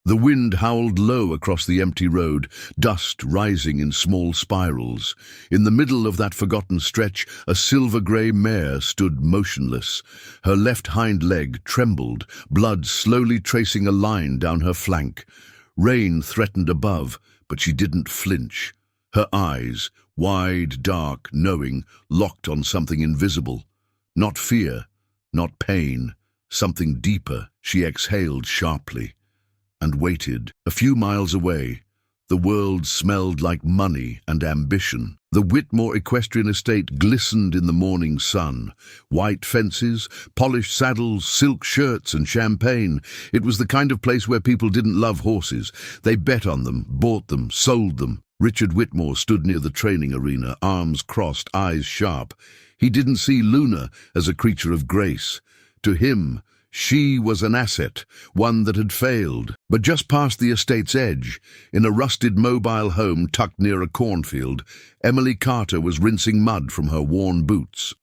The wind howled low across the empty road, dust rising in small spirals. In the middle of that forgotten stretch, a silver-grey mare stood motionless. Her left hind leg trembled, blood slowly tracing a line down her flank. Rain threatened above, but she didn't flinch. Her eyes, wide, dark, knowing, locked on something invisible. Not fear, not pain, something deeper. She exhaled sharply and waited. A few miles away, the world smelled like money and ambition. The Whitmore equestrian estate glistened in the morning sun. White fences, polished saddles, silk shirts and champagne. It was the kind of place where people didn't love horses. They bet on them, bought them, sold them. Richard Whitmore stood near the training arena, arms crossed, eyes sharp. He didn't see Luna as a creature of grace. To him, she was an asset, one that had failed. But just past the estate's edge, in a rusted mobile home tucked near a cornfield, Emily Carter was rinsing mud from her worn boots.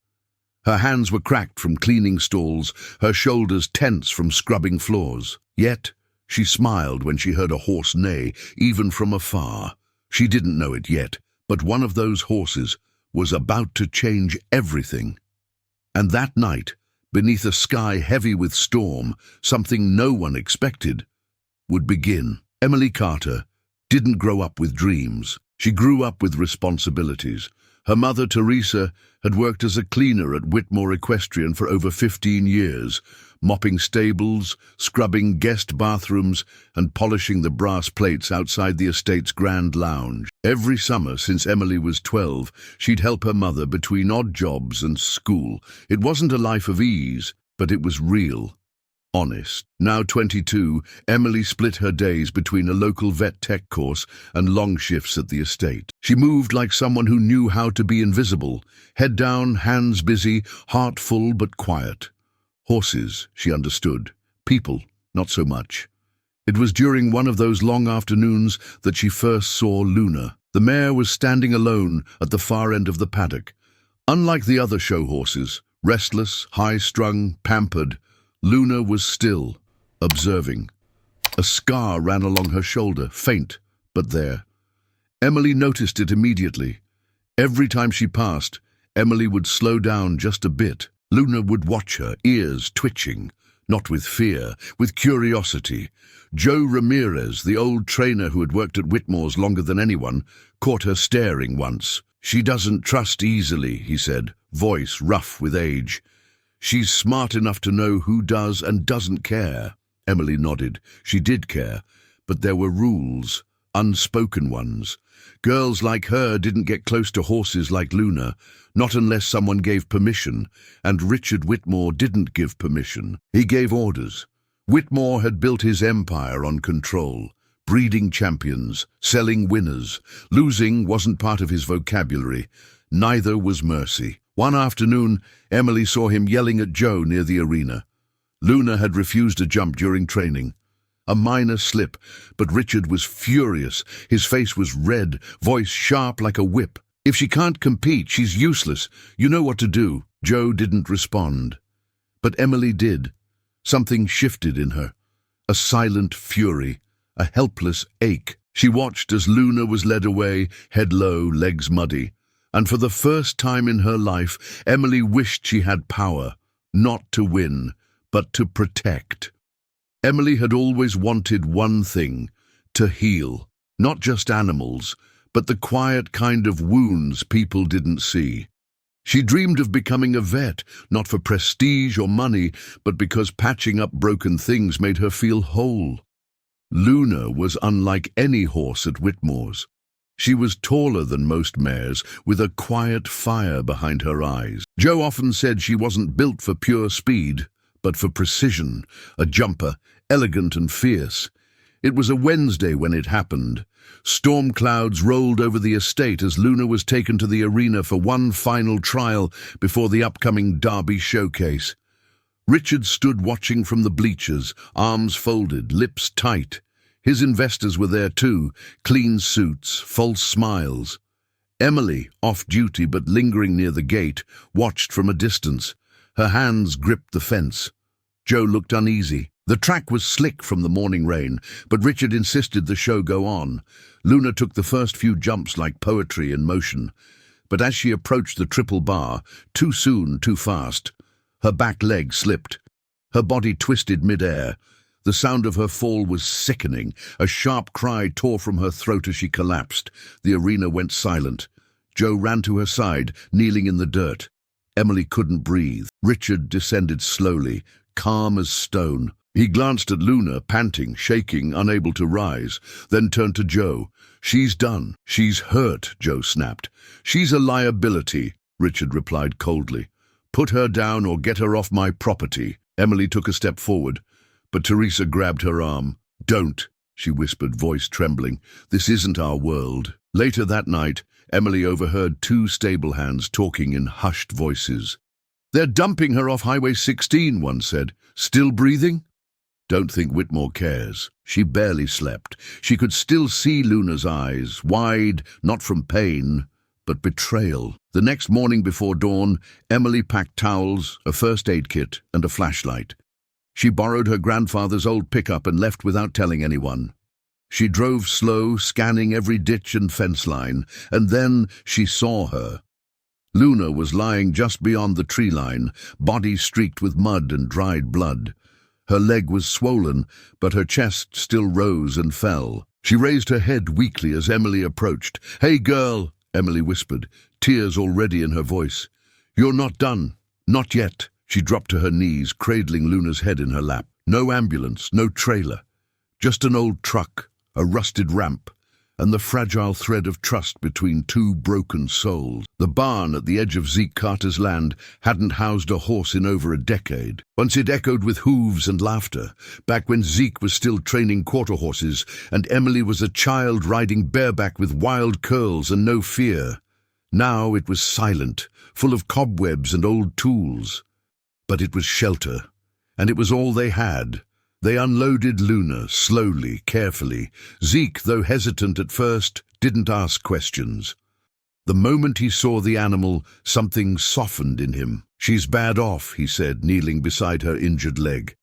Her hands were cracked from cleaning stalls, her shoulders tense from scrubbing floors. Yet, she smiled when she heard a horse neigh, even from afar. She didn't know it yet, but one of those horses was about to change everything. And that night, beneath a sky heavy with storm, something no one expected would begin. Emily Carter didn't grow up with dreams. She grew up with responsibilities. Her mother, Teresa, had worked as a cleaner at Whitmore Equestrian for over 15 years, mopping stables, scrubbing guest bathrooms, and polishing the brass plates outside the estate's grand lounge. Every summer since Emily was 12, she'd help her mother between odd jobs and school. It wasn't a life of ease, but it was real, honest. Now 22, Emily split her days between a local vet tech course and long shifts at the estate. She moved like someone who knew how to be invisible, head down, hands busy, heart full but quiet. Horses, she understood. People, not so much. It was during one of those long afternoons that she first saw Luna. The mare was standing alone at the far end of the paddock. Unlike the other show horses, restless, high-strung, pampered, Luna was still, observing. A scar ran along her shoulder, faint, but there. Emily noticed it immediately. Every time she passed, Emily would slow down just a bit. Luna would watch her, ears twitching, not with fear, with curiosity. Joe Ramirez, the old trainer who had worked at Whitmore's longer than anyone, caught her staring once. "She doesn't trust easily," he said, voice rough with age. "She's smart enough to know who does and doesn't care." Emily nodded. She did care, but there were rules, unspoken ones. Girls like her didn't get close to horses like Luna, not unless someone gave permission, and Richard Whitmore didn't give permission. He gave orders. Whitmore had built his empire on control, breeding champions, selling winners. Losing wasn't part of his vocabulary. Neither was mercy. One afternoon, Emily saw him yelling at Joe near the arena. Luna had refused a jump during training. A minor slip, but Richard was furious. His face was red, voice sharp like a whip. "If she can't compete, she's useless. You know what to do." Joe didn't respond. But Emily did. Something shifted in her. A silent fury, a helpless ache. She watched as Luna was led away, head low, legs muddy. And for the first time in her life, Emily wished she had power, not to win, but to protect. Emily had always wanted one thing, to heal. Not just animals, but the quiet kind of wounds people didn't see. She dreamed of becoming a vet, not for prestige or money, but because patching up broken things made her feel whole. Luna was unlike any horse at Whitmore's. She was taller than most mares, with a quiet fire behind her eyes. Joe often said she wasn't built for pure speed, but for precision, a jumper, elegant and fierce. It was a Wednesday when it happened. Storm clouds rolled over the estate as Luna was taken to the arena for one final trial before the upcoming Derby showcase. Richard stood watching from the bleachers, arms folded, lips tight. His investors were there too, clean suits, false smiles. Emily, off-duty but lingering near the gate, watched from a distance. Her hands gripped the fence. Joe looked uneasy. The track was slick from the morning rain, but Richard insisted the show go on. Luna took the first few jumps like poetry in motion, but as she approached the triple bar, too soon, too fast, her back leg slipped. Her body twisted mid-air. The sound of her fall was sickening. A sharp cry tore from her throat as she collapsed. The arena went silent. Joe ran to her side, kneeling in the dirt. Emily couldn't breathe. Richard descended slowly, calm as stone. He glanced at Luna, panting, shaking, unable to rise, then turned to Joe. "She's done. She's hurt," Joe snapped. "She's a liability," Richard replied coldly. "Put her down or get her off my property." Emily took a step forward, but Teresa grabbed her arm. "Don't," she whispered, voice trembling. "This isn't our world." Later that night, Emily overheard two stable hands talking in hushed voices. "They're dumping her off Highway 16, one said. "Still breathing?" "Don't think Whitmore cares." She barely slept. She could still see Luna's eyes, wide, not from pain, but betrayal. The next morning before dawn, Emily packed towels, a first aid kit, and a flashlight. She borrowed her grandfather's old pickup and left without telling anyone. She drove slow, scanning every ditch and fence line, and then she saw her. Luna was lying just beyond the tree line, body streaked with mud and dried blood. Her leg was swollen, but her chest still rose and fell. She raised her head weakly as Emily approached. "Hey, girl," Emily whispered, tears already in her voice. "You're not done. Not yet." She dropped to her knees, cradling Luna's head in her lap. No ambulance, no trailer. Just an old truck, a rusted ramp, and the fragile thread of trust between two broken souls. The barn at the edge of Zeke Carter's land hadn't housed a horse in over a decade. Once it echoed with hooves and laughter, back when Zeke was still training quarter horses and Emily was a child riding bareback with wild curls and no fear. Now it was silent, full of cobwebs and old tools. But it was shelter, and it was all they had. They unloaded Luna, slowly, carefully. Zeke, though hesitant at first, didn't ask questions. The moment he saw the animal, something softened in him. "She's bad off," he said, kneeling beside her injured leg.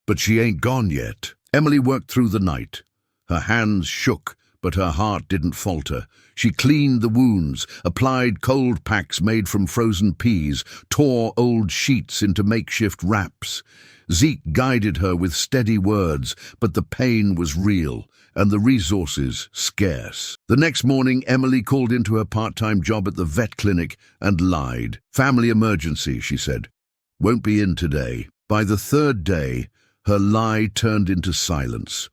"But she ain't gone yet." Emily worked through the night. Her hands shook, but her heart didn't falter. She cleaned the wounds, applied cold packs made from frozen peas, tore old sheets into makeshift wraps. Zeke guided her with steady words, but the pain was real, and the resources scarce. The next morning, Emily called into her part-time job at the vet clinic and lied. "Family emergency," she said. "Won't be in today." By the third day, her lie turned into silence.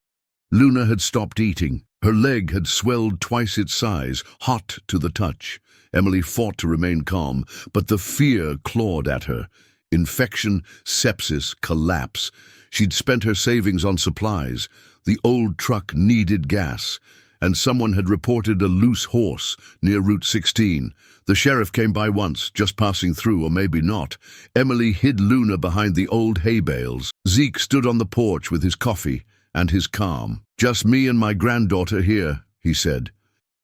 Luna had stopped eating. Her leg had swelled twice its size, hot to the touch. Emily fought to remain calm, but the fear clawed at her. Infection, sepsis, collapse. She'd spent her savings on supplies. The old truck needed gas, and someone had reported a loose horse near Route 16. The sheriff came by once, just passing through, or maybe not. Emily hid Luna behind the old hay bales. Zeke stood on the porch with his coffee and his calm. "Just me and my granddaughter here," he said.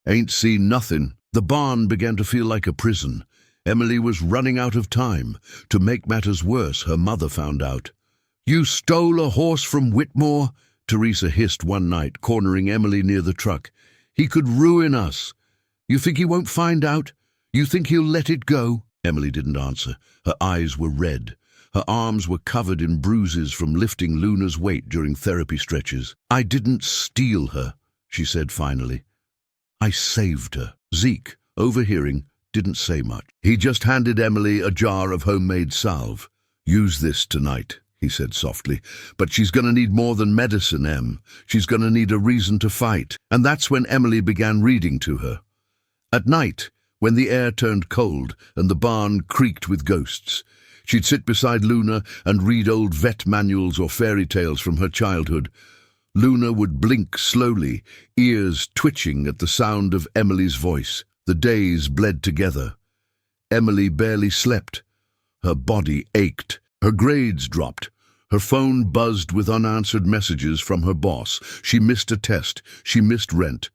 "Ain't seen nothing." The barn began to feel like a prison. Emily was running out of time. To make matters worse, her mother found out. "You stole a horse from Whitmore?" Teresa hissed one night, cornering Emily near the truck. "He could ruin us. You think he won't find out? You think he'll let it go?" Emily didn't answer. Her eyes were red. Her arms were covered in bruises from lifting Luna's weight during therapy stretches. "I didn't steal her," she said finally. "I saved her." Zeke, overhearing, didn't say much. He just handed Emily a jar of homemade salve. "Use this tonight," he said softly. "But she's going to need more than medicine, Em. She's going to need a reason to fight." And that's when Emily began reading to her. At night, when the air turned cold and the barn creaked with ghosts, she'd sit beside Luna and read old vet manuals or fairy tales from her childhood. Luna would blink slowly, ears twitching at the sound of Emily's voice. The days bled together. Emily barely slept. Her body ached. Her grades dropped. Her phone buzzed with unanswered messages from her boss. She missed a test. She missed rent.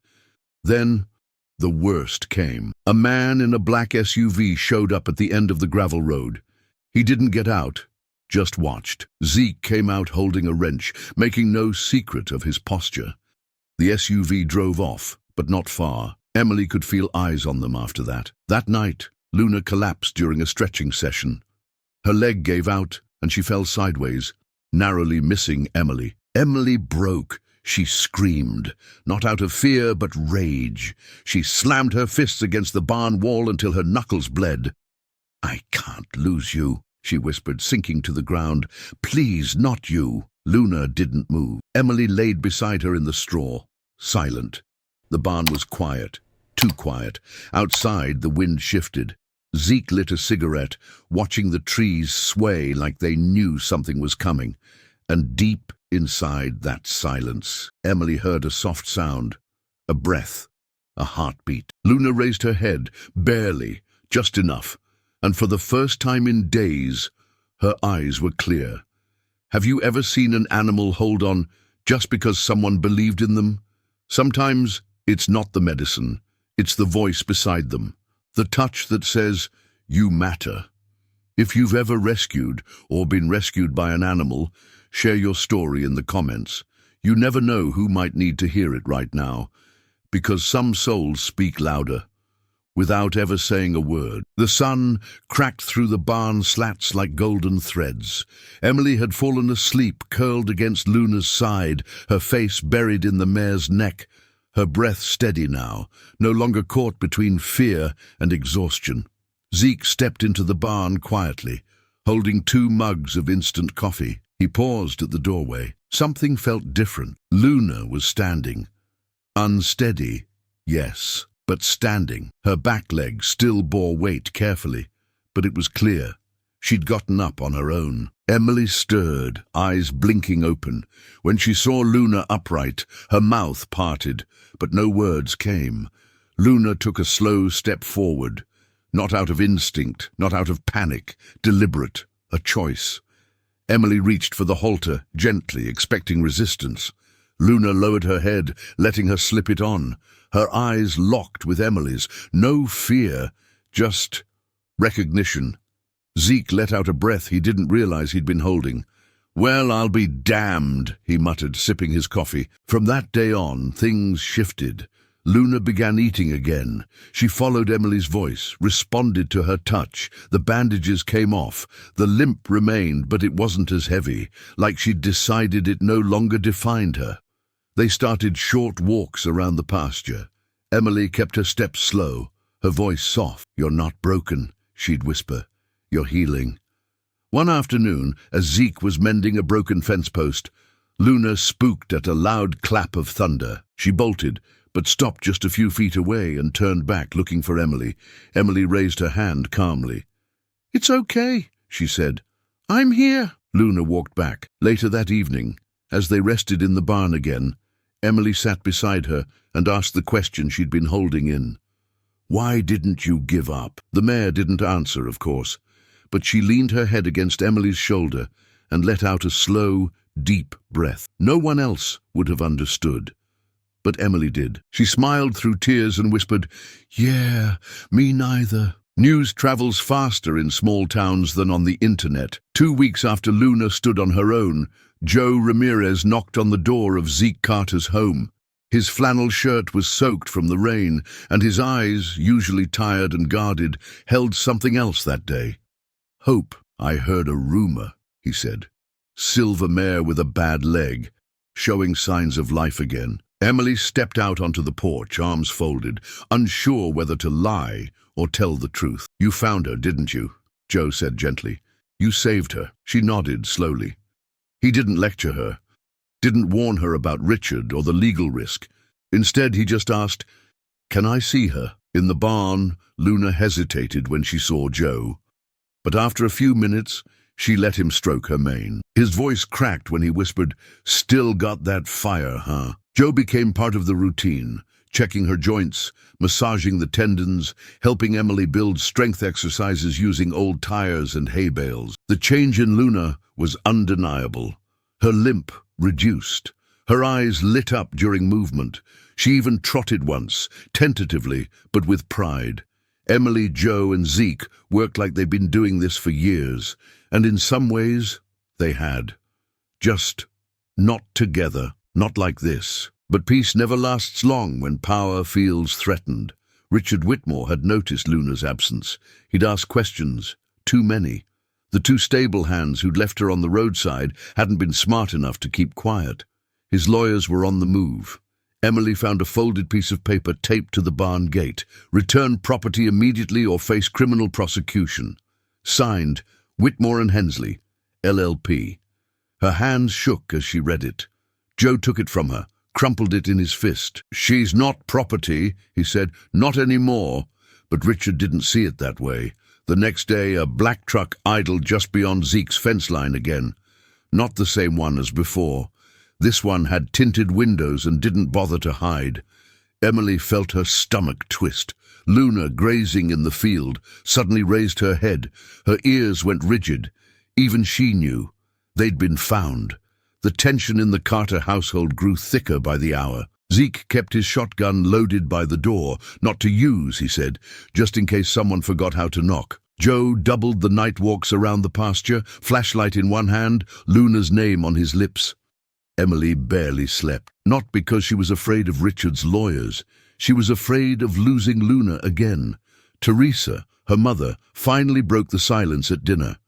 Then the worst came. A man in a black SUV showed up at the end of the gravel road. He didn't get out, just watched. Zeke came out holding a wrench, making no secret of his posture. The SUV drove off, but not far. Emily could feel eyes on them after that. That night, Luna collapsed during a stretching session. Her leg gave out, and she fell sideways, narrowly missing Emily. Emily broke. She screamed, not out of fear but rage. She slammed her fists against the barn wall until her knuckles bled. "I can't lose you," she whispered, sinking to the ground. "Please, not you." Luna didn't move. Emily laid beside her in the straw, silent. The barn was quiet, too quiet. Outside, the wind shifted. Zeke lit a cigarette, watching the trees sway like they knew something was coming. And deep inside that silence, Emily heard a soft sound, a breath, a heartbeat. Luna raised her head, barely, just enough, and for the first time in days, her eyes were clear. Have you ever seen an animal hold on just because someone believed in them? Sometimes it's not the medicine, it's the voice beside them, the touch that says, "You matter." If you've ever rescued or been rescued by an animal, share your story in the comments. You never know who might need to hear it right now, because some souls speak louder, without ever saying a word. The sun cracked through the barn slats like golden threads. Emily had fallen asleep, curled against Luna's side, her face buried in the mare's neck, her breath steady now, no longer caught between fear and exhaustion. Zeke stepped into the barn quietly, holding 2 mugs of instant coffee. He paused at the doorway. Something felt different. Luna was standing. Unsteady, yes, but standing. Her back leg still bore weight carefully, but it was clear. She'd gotten up on her own. Emily stirred, eyes blinking open. When she saw Luna upright, her mouth parted, but no words came. Luna took a slow step forward, not out of instinct, not out of panic, deliberate, a choice. Emily reached for the halter, gently, expecting resistance. Luna lowered her head, letting her slip it on. Her eyes locked with Emily's. No fear, just recognition. Zeke let out a breath he didn't realize he'd been holding. "Well, I'll be damned," he muttered, sipping his coffee. From that day on, things shifted. Luna began eating again. She followed Emily's voice, responded to her touch. The bandages came off. The limp remained, but it wasn't as heavy, like she'd decided it no longer defined her. They started short walks around the pasture. Emily kept her steps slow, her voice soft. "You're not broken," she'd whisper. "You're healing." One afternoon, as Zeke was mending a broken fence post, Luna spooked at a loud clap of thunder. She bolted, but stopped just a few feet away and turned back, looking for Emily. Emily raised her hand calmly. "It's okay," she said. "I'm here." Luna walked back. Later that evening, as they rested in the barn again, Emily sat beside her and asked the question she'd been holding in. "Why didn't you give up?" The mare didn't answer, of course, but she leaned her head against Emily's shoulder and let out a slow, deep breath. No one else would have understood, but Emily did. She smiled through tears and whispered, "Yeah, me neither." News travels faster in small towns than on the internet. 2 weeks after Luna stood on her own, Joe Ramirez knocked on the door of Zeke Carter's home. His flannel shirt was soaked from the rain, and his eyes, usually tired and guarded, held something else that day. "Hope. I heard a rumor," he said. "Silver mare with a bad leg, showing signs of life again." Emily stepped out onto the porch, arms folded, unsure whether to lie or tell the truth. "You found her, didn't you?" Joe said gently. "You saved her." She nodded slowly. He didn't lecture her, didn't warn her about Richard or the legal risk. Instead, he just asked, "Can I see her?" In the barn, Luna hesitated when she saw Joe, but after a few minutes, she let him stroke her mane. His voice cracked when he whispered, "Still got that fire, huh?" Joe became part of the routine, checking her joints, massaging the tendons, helping Emily build strength exercises using old tires and hay bales. The change in Luna was undeniable. Her limp reduced. Her eyes lit up during movement. She even trotted once, tentatively, but with pride. Emily, Joe, and Zeke worked like they'd been doing this for years, and in some ways, They had. Just not together, not like this. But peace never lasts long when power feels threatened. Richard Whitmore had noticed Luna's absence. He'd asked questions, too many. The two stable hands who'd left her on the roadside hadn't been smart enough to keep quiet. His lawyers were on the move. Emily found a folded piece of paper taped to the barn gate. Return property immediately or face criminal prosecution. Signed, Whitmore and Hensley, LLP. Her hands shook as she read it. Joe took it from her, crumpled it in his fist. "She's not property," he said, "not anymore." But Richard didn't see it that way. The next day, a black truck idled just beyond Zeke's fence line again. Not the same one as before. This one had tinted windows and didn't bother to hide. Emily felt her stomach twist. Luna, grazing in the field, suddenly raised her head. Her ears went rigid. Even she knew. They'd been found. The tension in the Carter household grew thicker by the hour. Zeke kept his shotgun loaded by the door. Not to use, he said, just in case someone forgot how to knock. Joe doubled the night walks around the pasture, flashlight in one hand, Luna's name on his lips. Emily barely slept. Not because she was afraid of Richard's lawyers. She was afraid of losing Luna again. Teresa, her mother, finally broke the silence at dinner.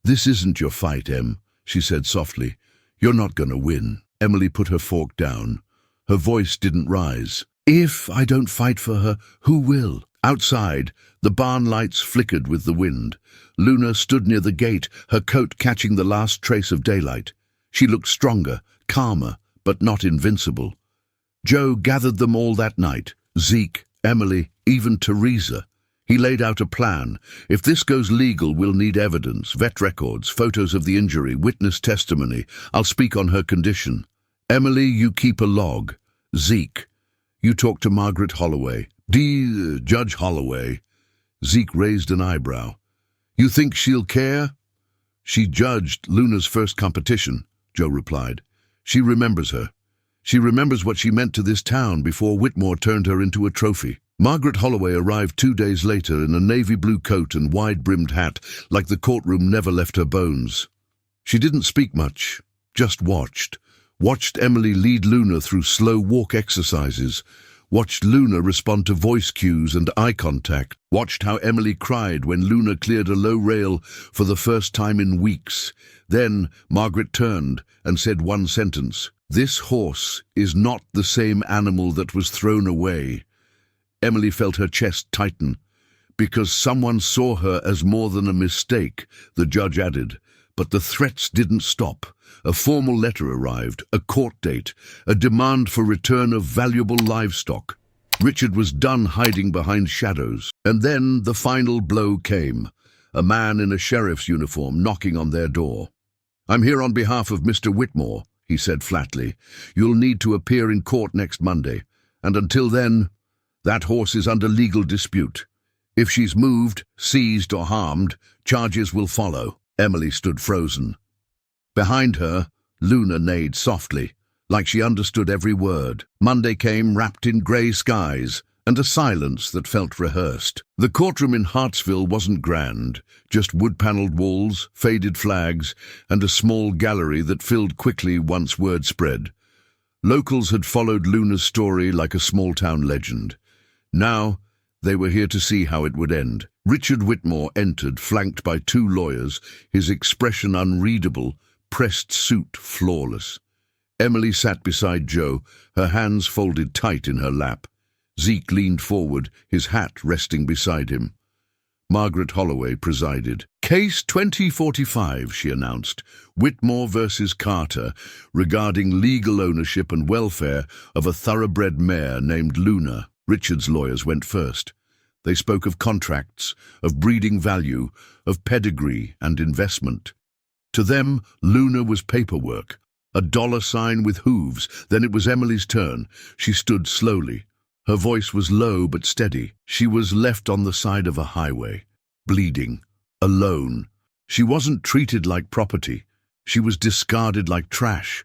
"This isn't your fight, Em," she said softly. "You're not going to win." Emily put her fork down. Her voice didn't rise. "If I don't fight for her, who will?" Outside, the barn lights flickered with the wind. Luna stood near the gate, her coat catching the last trace of daylight. She looked stronger, calmer, but not invincible. Joe gathered them all that night. Zeke, Emily, even Teresa. He laid out a plan. "If this goes legal, we'll need evidence, vet records, photos of the injury, witness testimony. I'll speak on her condition. Emily, you keep a log. Zeke, you talk to Margaret Holloway. Judge Holloway." Zeke raised an eyebrow. "You think she'll care?" "She judged Luna's first competition," Joe replied. "She remembers her. She remembers what she meant to this town before Whitmore turned her into a trophy." Margaret Holloway arrived 2 days later in a navy blue coat and wide-brimmed hat, like the courtroom never left her bones. She didn't speak much, just watched. Watched Emily lead Luna through slow walk exercises. Watched Luna respond to voice cues and eye contact. Watched how Emily cried when Luna cleared a low rail for the first time in weeks. Then Margaret turned and said one sentence: "This horse is not the same animal that was thrown away." Emily felt her chest tighten. "Because someone saw her as more than a mistake," the judge added. But the threats didn't stop. A formal letter arrived, a court date, a demand for return of valuable livestock. Richard was done hiding behind shadows. And then the final blow came. A man in a sheriff's uniform knocking on their door. "I'm here on behalf of Mr. Whitmore," he said flatly. "You'll need to appear in court next Monday. And until then, that horse is under legal dispute. If she's moved, seized or harmed, charges will follow." Emily stood frozen. Behind her, Luna neighed softly, like she understood every word. Monday came wrapped in grey skies and a silence that felt rehearsed. The courtroom in Hartsville wasn't grand, just wood-panelled walls, faded flags, and a small gallery that filled quickly once word spread. Locals had followed Luna's story like a small-town legend. Now, they were here to see how it would end. Richard Whitmore entered, flanked by 2 lawyers, his expression unreadable, pressed suit flawless. Emily sat beside Joe, her hands folded tight in her lap. Zeke leaned forward, his hat resting beside him. Margaret Holloway presided. "Case 2045, she announced. Whitmore versus Carter, regarding legal ownership and welfare of a thoroughbred mare named Luna." Richard's lawyers went first. They spoke of contracts, of breeding value, of pedigree and investment. To them, Luna was paperwork, a dollar sign with hooves. Then it was Emily's turn. She stood slowly. Her voice was low but steady. She was left on the side of a highway, bleeding, alone. She wasn't treated like property. She was discarded like trash.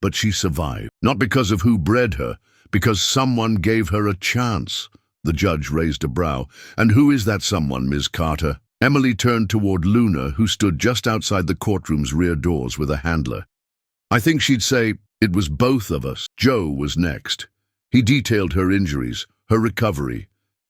But she survived, not because of who bred her, because someone gave her a chance. The judge raised a brow. "And who is that someone, Ms. Carter?" Emily turned toward Luna, who stood just outside the courtroom's rear doors with a handler. "I think she'd say, 'It was both of us.'" Joe was next. He detailed her injuries, her recovery.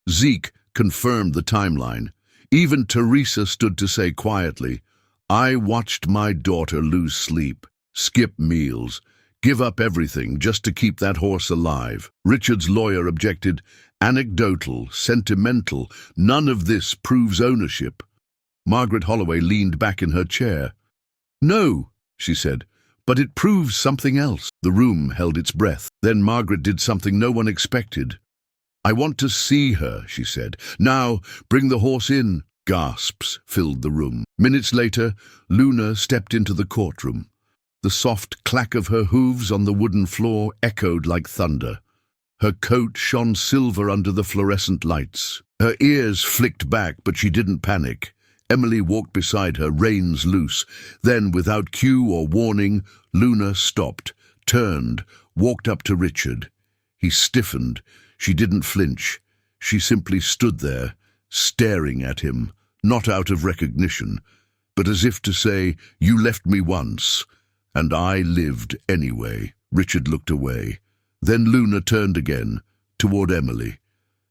Zeke confirmed the timeline. Even Teresa stood to say quietly, "I watched my daughter lose sleep, skip meals, give up everything just to keep that horse alive." Richard's lawyer objected, "Anecdotal, sentimental, none of this proves ownership." Margaret Holloway leaned back in her chair. "No," she said, "but it proves something else." The room held its breath. Then Margaret did something no one expected. "I want to see her," she said. "Now, bring the horse in." Gasps filled the room. Minutes later, Luna stepped into the courtroom. The soft clack of her hooves on the wooden floor echoed like thunder. Her coat shone silver under the fluorescent lights. Her ears flicked back, but she didn't panic. Emily walked beside her, reins loose. Then, without cue or warning, Luna stopped, turned, walked up to Richard. He stiffened. She didn't flinch. She simply stood there, staring at him, not out of recognition, but as if to say, "You left me once, and I lived anyway." Richard looked away. Then Luna turned again, toward Emily,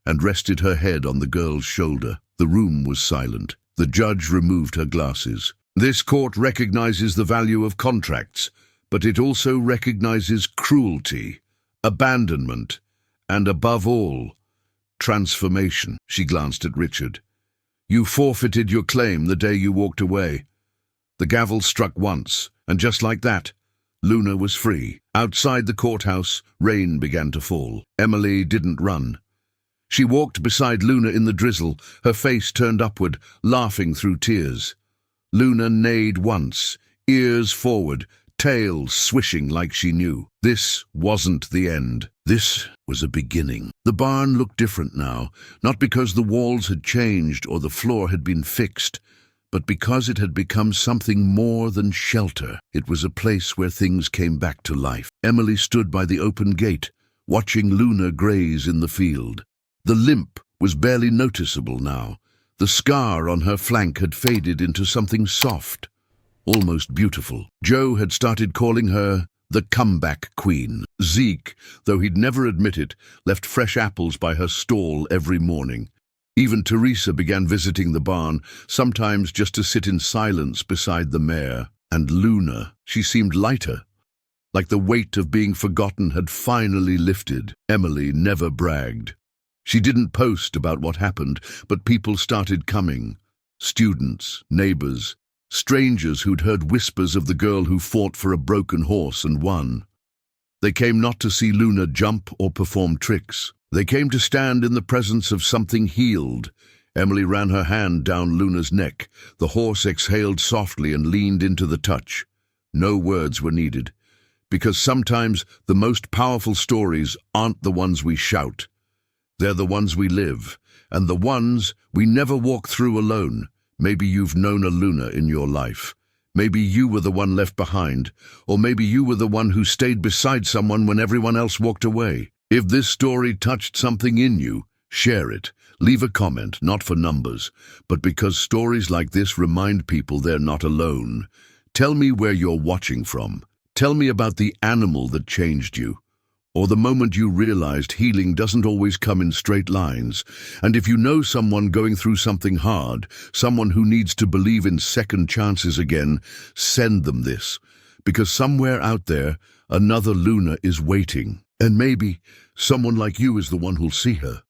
and rested her head on the girl's shoulder. The room was silent. The judge removed her glasses. "This court recognizes the value of contracts, but it also recognizes cruelty, abandonment, and above all, transformation." She glanced at Richard. "You forfeited your claim the day you walked away." The gavel struck once, and just like that, Luna was free. Outside the courthouse, rain began to fall. Emily didn't run. She walked beside Luna in the drizzle, her face turned upward, laughing through tears. Luna neighed once, ears forward, tail swishing like she knew. This wasn't the end. This was a beginning. The barn looked different now, not because the walls had changed or the floor had been fixed, but because it had become something more than shelter. It was a place where things came back to life. Emily stood by the open gate, watching Luna graze in the field. The limp was barely noticeable now. The scar on her flank had faded into something soft, almost beautiful. Joe had started calling her the comeback queen. Zeke, though he'd never admit it, left fresh apples by her stall every morning. Even Teresa began visiting the barn, sometimes just to sit in silence beside the mare. And Luna, she seemed lighter, like the weight of being forgotten had finally lifted. Emily never bragged. She didn't post about what happened, but people started coming. Students, neighbors, strangers who'd heard whispers of the girl who fought for a broken horse and won. They came not to see Luna jump or perform tricks. They came to stand in the presence of something healed. Emily ran her hand down Luna's neck. The horse exhaled softly and leaned into the touch. No words were needed, because sometimes the most powerful stories aren't the ones we shout. They're the ones we live, and the ones we never walk through alone. Maybe you've known a Luna in your life. Maybe you were the one left behind, or maybe you were the one who stayed beside someone when everyone else walked away. If this story touched something in you, share it. Leave a comment, not for numbers, but because stories like this remind people they're not alone. Tell me where you're watching from. Tell me about the animal that changed you, or the moment you realized healing doesn't always come in straight lines. And if you know someone going through something hard, someone who needs to believe in second chances again, send them this, because somewhere out there, another Luna is waiting. And maybe someone like you is the one who'll see her.